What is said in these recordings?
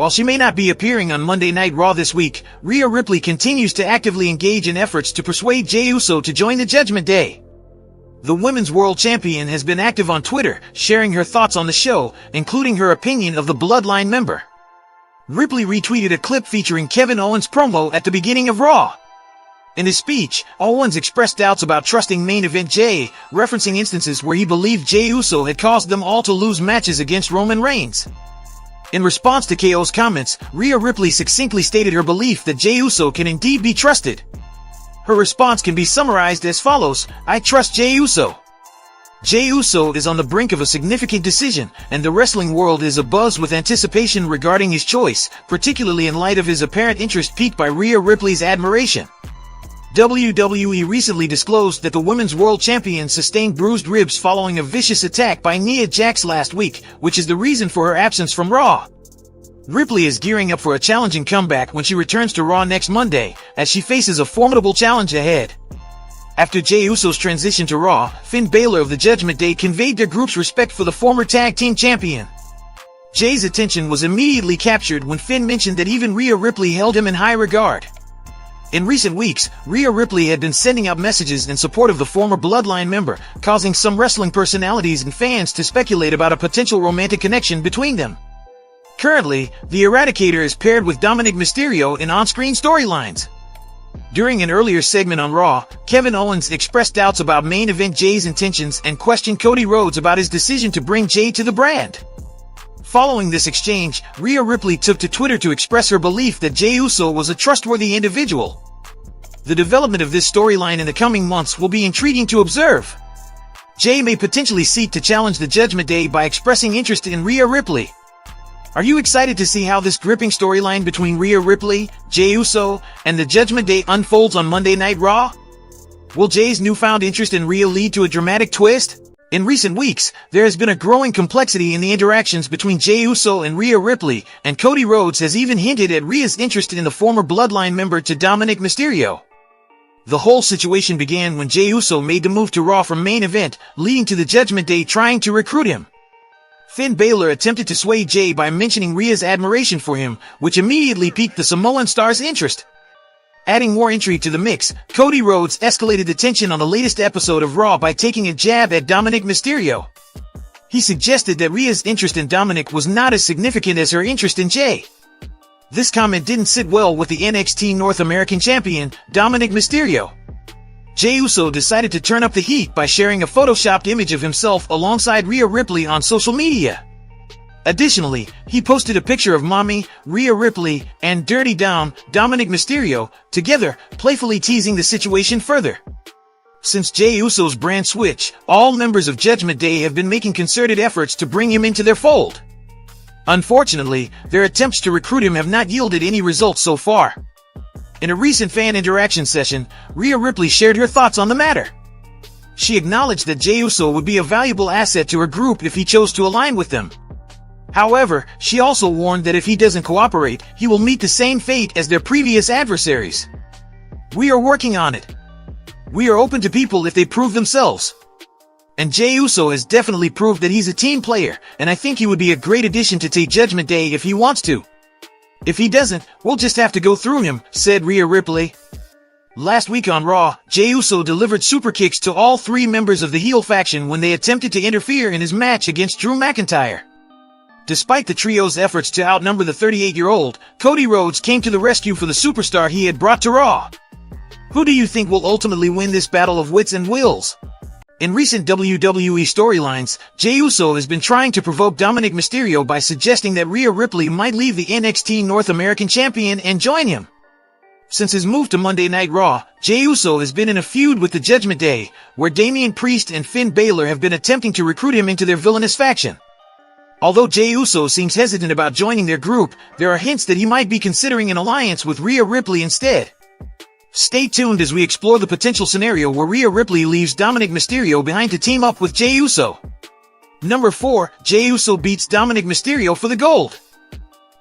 While she may not be appearing on Monday Night Raw this week, Rhea Ripley continues to actively engage in efforts to persuade Jey Uso to join the Judgment Day. The Women's World Champion has been active on Twitter, sharing her thoughts on the show, including her opinion of the Bloodline member. Ripley retweeted a clip featuring Kevin Owens' promo at the beginning of Raw. In his speech, Owens expressed doubts about trusting main event Jey, referencing instances where he believed Jey Uso had caused them all to lose matches against Roman Reigns. In response to KO's comments, Rhea Ripley succinctly stated her belief that Jey Uso can indeed be trusted. Her response can be summarized as follows: "I trust Jey Uso. Jey Uso is on the brink of a significant decision, and the wrestling world is abuzz with anticipation regarding his choice, particularly in light of his apparent interest piqued by Rhea Ripley's admiration." WWE recently disclosed that the Women's World Champion sustained bruised ribs following a vicious attack by Nia Jax last week, which is the reason for her absence from Raw. Ripley is gearing up for a challenging comeback when she returns to Raw next Monday, as she faces a formidable challenge ahead. After Jey Uso's transition to Raw, Finn Balor of the Judgment Day conveyed their group's respect for the former tag team champion. Jey's attention was immediately captured when Finn mentioned that even Rhea Ripley held him in high regard. In recent weeks, Rhea Ripley had been sending out messages in support of the former Bloodline member, causing some wrestling personalities and fans to speculate about a potential romantic connection between them. Currently, the Eradicator is paired with Dominik Mysterio in on-screen storylines. During an earlier segment on Raw, Kevin Owens expressed doubts about main event Jey's intentions and questioned Cody Rhodes about his decision to bring Jey to the brand. Following this exchange, Rhea Ripley took to Twitter to express her belief that Jey Uso was a trustworthy individual. The development of this storyline in the coming months will be intriguing to observe. Jey may potentially seek to challenge the Judgment Day by expressing interest in Rhea Ripley. Are you excited to see how this gripping storyline between Rhea Ripley, Jey Uso, and the Judgment Day unfolds on Monday Night Raw? Will Jey's newfound interest in Rhea lead to a dramatic twist? In recent weeks, there has been a growing complexity in the interactions between Jey Uso and Rhea Ripley, and Cody Rhodes has even hinted at Rhea's interest in the former Bloodline member to Dominik Mysterio. The whole situation began when Jey Uso made the move to Raw from main event, leading to the Judgment Day trying to recruit him. Finn Balor attempted to sway Jey by mentioning Rhea's admiration for him, which immediately piqued the Samoan star's interest. Adding more intrigue to the mix, Cody Rhodes escalated the tension on the latest episode of Raw by taking a jab at Dominik Mysterio. He suggested that Rhea's interest in Dominik was not as significant as her interest in Jey. This comment didn't sit well with the NXT North American Champion, Dominik Mysterio. Jey Uso decided to turn up the heat by sharing a photoshopped image of himself alongside Rhea Ripley on social media. Additionally, he posted a picture of Mommy, Rhea Ripley, and Dirty Dom, Dominik Mysterio, together, playfully teasing the situation further. Since Jey Uso's brand switch, all members of Judgment Day have been making concerted efforts to bring him into their fold. Unfortunately, their attempts to recruit him have not yielded any results so far. In a recent fan interaction session, Rhea Ripley shared her thoughts on the matter. She acknowledged that Jey Uso would be a valuable asset to her group if he chose to align with them. However, she also warned that if he doesn't cooperate, he will meet the same fate as their previous adversaries. "We are working on it. We are open to people if they prove themselves. And Jey Uso has definitely proved that he's a team player, and I think he would be a great addition to take Judgment Day if he wants to. If he doesn't, we'll just have to go through him," said Rhea Ripley. Last week on Raw, Jey Uso delivered super kicks to all three members of the heel faction when they attempted to interfere in his match against Drew McIntyre. Despite the trio's efforts to outnumber the 38-year-old, Cody Rhodes came to the rescue for the superstar he had brought to Raw. Who do you think will ultimately win this battle of wits and wills? In recent WWE storylines, Jey Uso has been trying to provoke Dominik Mysterio by suggesting that Rhea Ripley might leave the NXT North American Champion and join him. Since his move to Monday Night Raw, Jey Uso has been in a feud with the Judgment Day, where Damian Priest and Finn Balor have been attempting to recruit him into their villainous faction. Although Jey Uso seems hesitant about joining their group, there are hints that he might be considering an alliance with Rhea Ripley instead. Stay tuned as we explore the potential scenario where Rhea Ripley leaves Dominik Mysterio behind to team up with Jey Uso. Number 4, Jey Uso beats Dominik Mysterio for the gold.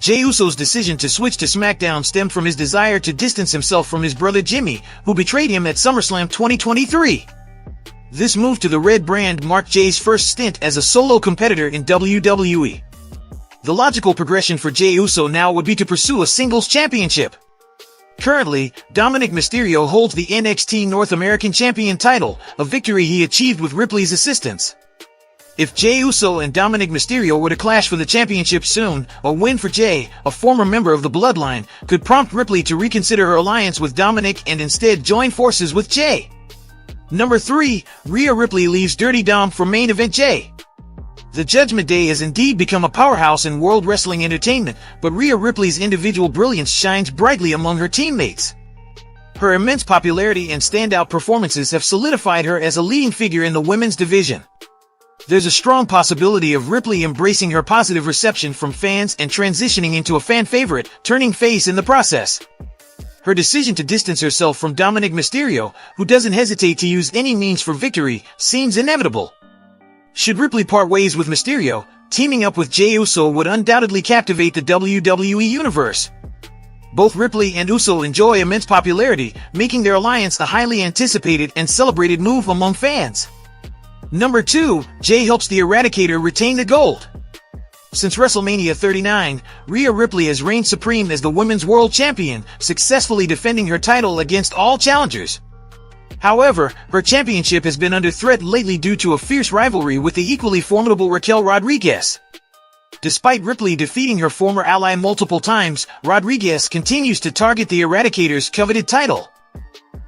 Jey Uso's decision to switch to SmackDown stemmed from his desire to distance himself from his brother Jimmy, who betrayed him at SummerSlam 2023. This move to the red brand marked Jey's first stint as a solo competitor in WWE. The logical progression for Jey Uso now would be to pursue a singles championship. Currently, Dominik Mysterio holds the NXT North American Champion title, a victory he achieved with Ripley's assistance. If Jey Uso and Dominik Mysterio were to clash for the championship soon, a win for Jey, a former member of the Bloodline, could prompt Ripley to reconsider her alliance with Dominik and instead join forces with Jey. Number 3, Rhea Ripley leaves Dirty Dom for main event Jey. The Judgment Day has indeed become a powerhouse in world wrestling entertainment, but Rhea Ripley's individual brilliance shines brightly among her teammates. Her immense popularity and standout performances have solidified her as a leading figure in the women's division. There's a strong possibility of Ripley embracing her positive reception from fans and transitioning into a fan favorite, turning face in the process. Her decision to distance herself from Dominik Mysterio, who doesn't hesitate to use any means for victory, seems inevitable. Should Ripley part ways with Mysterio, teaming up with Jey Uso would undoubtedly captivate the WWE Universe. Both Ripley and Uso enjoy immense popularity, making their alliance a highly anticipated and celebrated move among fans. Number 2, Jey helps the Eradicator retain the gold. Since WrestleMania 39, Rhea Ripley has reigned supreme as the Women's World Champion, successfully defending her title against all challengers. However, her championship has been under threat lately due to a fierce rivalry with the equally formidable Raquel Rodriguez. Despite Ripley defeating her former ally multiple times, Rodriguez continues to target the Eradicator's coveted title.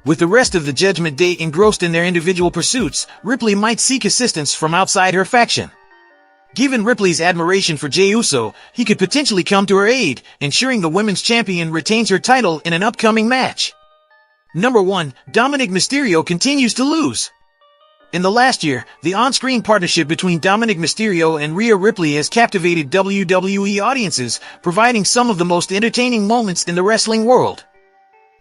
With the rest of the Judgment Day engrossed in their individual pursuits, Ripley might seek assistance from outside her faction. Given Ripley's admiration for Jey Uso, he could potentially come to her aid, ensuring the women's champion retains her title in an upcoming match. Number 1, Dominik Mysterio continues to lose. In the last year, the on-screen partnership between Dominik Mysterio and Rhea Ripley has captivated WWE audiences, providing some of the most entertaining moments in the wrestling world.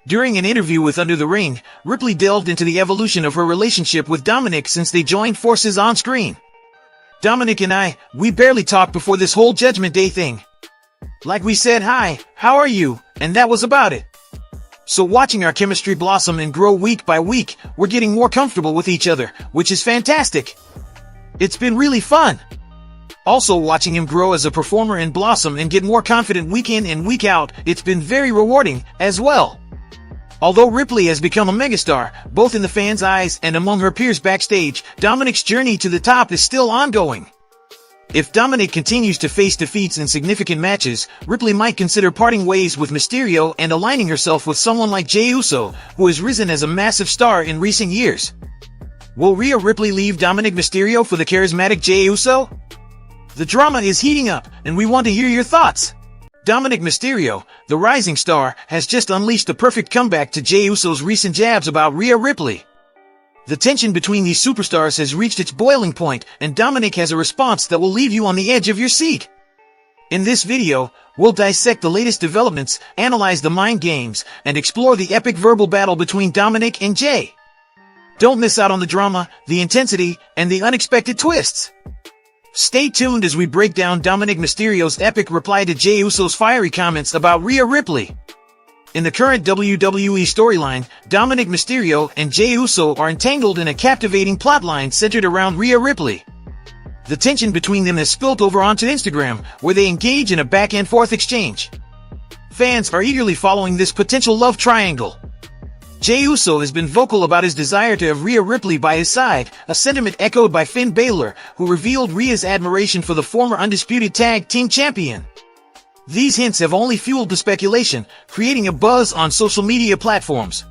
During an interview with Under the Ring, Ripley delved into the evolution of her relationship with Dominik since they joined forces on-screen. Dominik and we barely talked before this whole Judgment Day thing. Like we said hi, how are you, and that was about it. So watching our chemistry blossom and grow week by week, we're getting more comfortable with each other, which is fantastic. It's been really fun. Also watching him grow as a performer and blossom and get more confident week in and week out, it's been very rewarding, as well. Although Ripley has become a megastar, both in the fans' eyes and among her peers backstage, Dominik's journey to the top is still ongoing. If Dominik continues to face defeats in significant matches, Ripley might consider parting ways with Mysterio and aligning herself with someone like Jey Uso, who has risen as a massive star in recent years. Will Rhea Ripley leave Dominik Mysterio for the charismatic Jey Uso? The drama is heating up, and we want to hear your thoughts. Dominik Mysterio, the rising star, has just unleashed a perfect comeback to Jey Uso's recent jabs about Rhea Ripley. The tension between these superstars has reached its boiling point, and Dominik has a response that will leave you on the edge of your seat. In this video, we'll dissect the latest developments, analyze the mind games, and explore the epic verbal battle between Dominik and Jey. Don't miss out on the drama, the intensity, and the unexpected twists. Stay tuned as we break down Dominik Mysterio's epic reply to Jey Uso's fiery comments about Rhea Ripley. In the current WWE storyline, Dominik Mysterio and Jey Uso are entangled in a captivating plotline centered around Rhea Ripley. The tension between them has spilled over onto Instagram, where they engage in a back-and-forth exchange. Fans are eagerly following this potential love triangle. Jey Uso has been vocal about his desire to have Rhea Ripley by his side, a sentiment echoed by Finn Balor, who revealed Rhea's admiration for the former Undisputed Tag Team Champion. These hints have only fueled the speculation, creating a buzz on social media platforms.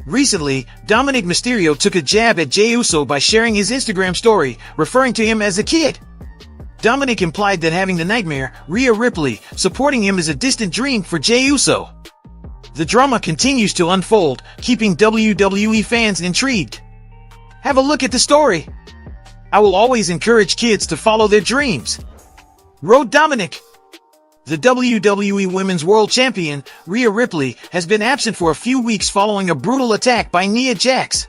Recently, Dominik Mysterio took a jab at Jey Uso by sharing his Instagram story, referring to him as a kid. Dominik implied that having the nightmare, Rhea Ripley, supporting him is a distant dream for Jey Uso. The drama continues to unfold, keeping WWE fans intrigued. Have a look at the story. I will always encourage kids to follow their dreams. Wrote Dominik. The WWE Women's World Champion, Rhea Ripley, has been absent for a few weeks following a brutal attack by Nia Jax.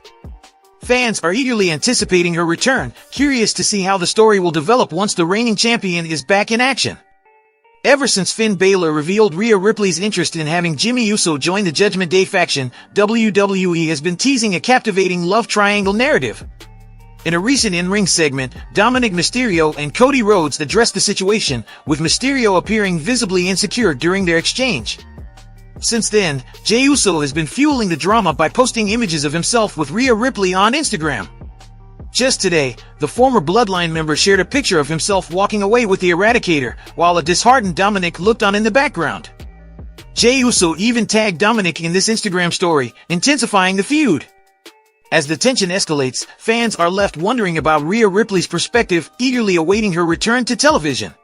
Fans are eagerly anticipating her return, curious to see how the story will develop once the reigning champion is back in action. Ever since Finn Balor revealed Rhea Ripley's interest in having Jimmy Uso join the Judgment Day faction, WWE has been teasing a captivating love triangle narrative. In a recent in-ring segment, Dominik Mysterio and Cody Rhodes addressed the situation, with Mysterio appearing visibly insecure during their exchange. Since then, Jey Uso has been fueling the drama by posting images of himself with Rhea Ripley on Instagram. Just today, the former Bloodline member shared a picture of himself walking away with the Eradicator, while a disheartened Dominik looked on in the background. Jey Uso even tagged Dominik in this Instagram story, intensifying the feud. As the tension escalates, fans are left wondering about Rhea Ripley's perspective, eagerly awaiting her return to television.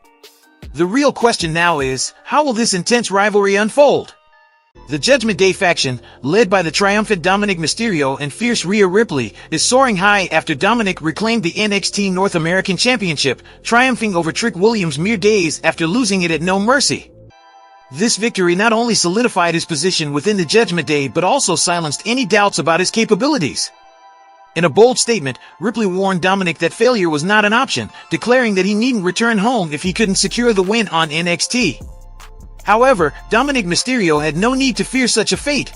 The real question now is, how will this intense rivalry unfold? The Judgment Day faction, led by the triumphant Dominik Mysterio and fierce Rhea Ripley, is soaring high after Dominik reclaimed the NXT North American Championship, triumphing over Trick Williams mere days after losing it at No Mercy. This victory not only solidified his position within the Judgment Day but also silenced any doubts about his capabilities. In a bold statement, Ripley warned Dominik that failure was not an option, declaring that he needn't return home if he couldn't secure the win on NXT. However, Dominik Mysterio had no need to fear such a fate.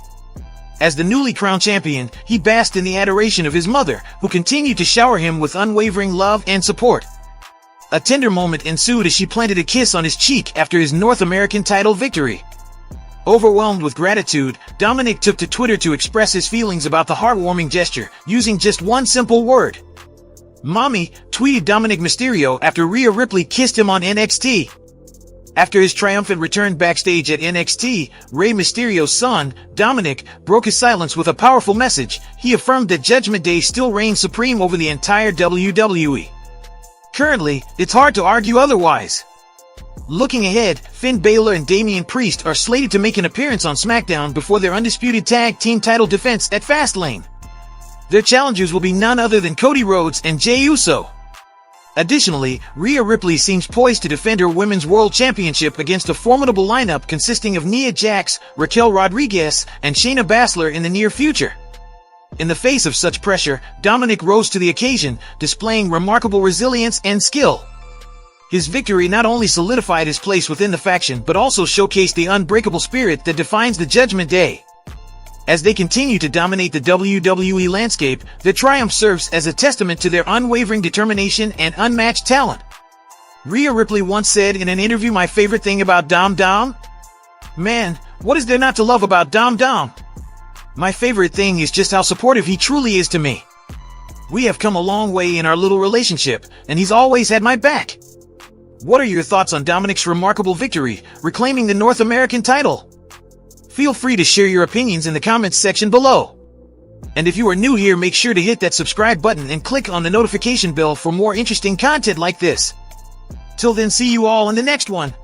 As the newly crowned champion, he basked in the adoration of his mother, who continued to shower him with unwavering love and support. A tender moment ensued as she planted a kiss on his cheek after his North American title victory. Overwhelmed with gratitude, Dominik took to Twitter to express his feelings about the heartwarming gesture, using just one simple word. "Mommy," tweeted Dominik Mysterio after Rhea Ripley kissed him on NXT. After his triumphant return backstage at NXT, Rey Mysterio's son, Dominik, broke his silence with a powerful message. He affirmed that Judgment Day still reigns supreme over the entire WWE. Currently, it's hard to argue otherwise. Looking ahead, Finn Balor and Damian Priest are slated to make an appearance on SmackDown before their undisputed tag team title defense at Fastlane. Their challengers will be none other than Cody Rhodes and Jey Uso. Additionally, Rhea Ripley seems poised to defend her Women's World Championship against a formidable lineup consisting of Nia Jax, Raquel Rodriguez, and Shayna Baszler in the near future. In the face of such pressure, Dominik rose to the occasion, displaying remarkable resilience and skill. His victory not only solidified his place within the faction but also showcased the unbreakable spirit that defines the Judgment Day. As they continue to dominate the WWE landscape, their triumph serves as a testament to their unwavering determination and unmatched talent. Rhea Ripley once said in an interview, "My favorite thing about Dom? Man, what is there not to love about Dom? My favorite thing is just how supportive he truly is to me. We have come a long way in our little relationship, and he's always had my back." What are your thoughts on Dominik's remarkable victory, reclaiming the North American title? Feel free to share your opinions in the comments section below. And if you are new here, make sure to hit that subscribe button and click on the notification bell for more interesting content like this. Till then, see you all in the next one.